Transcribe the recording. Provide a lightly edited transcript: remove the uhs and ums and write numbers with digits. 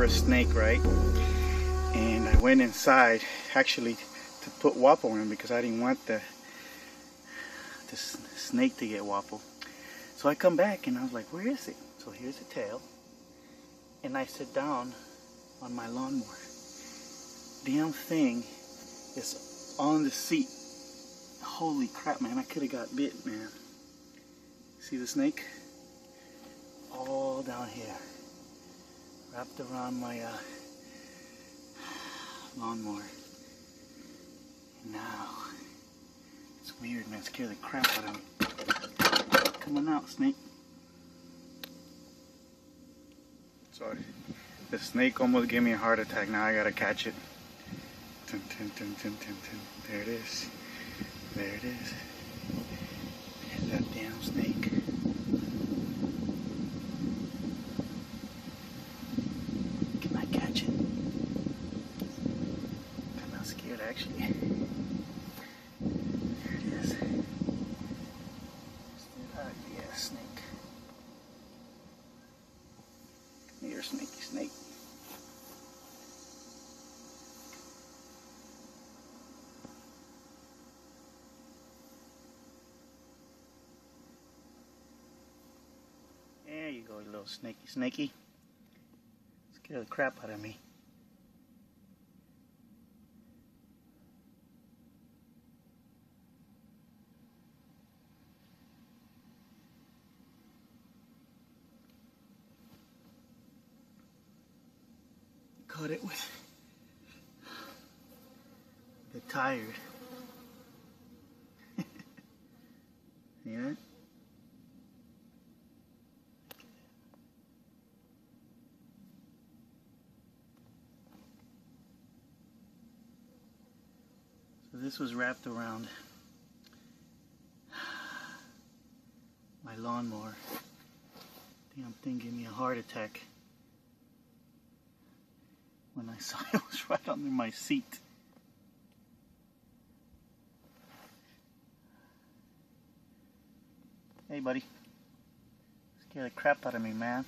for a snake, right? And I went inside actually to put Wappo in because I didn't want the snake to get Wappo. So I come back and I was like, where is it? So here's the tail. And I sit down on my lawnmower. Damn thing is on the seat. Holy crap, man, I could have got bit, man. See the snake? All down here. Wrapped around my lawnmower. And now, it's weird, man. It scared the crap out of me. Come on out, snake. Sorry. The snake almost gave me a heart attack. Now I gotta catch it. Dun, dun, dun, dun, dun, dun. There it is. There it is. There's that damn snake. Can I catch it? I'm not scared actually. There it is. Yeah, snake. Come here, snaky snake. There you go, you little snaky. Scare the crap out of me. Caught it with the tired. Yeah. So this was wrapped around my lawnmower. Damn thing gave me a heart attack when I saw it was right under my seat. Hey buddy, scared the crap out of me, man.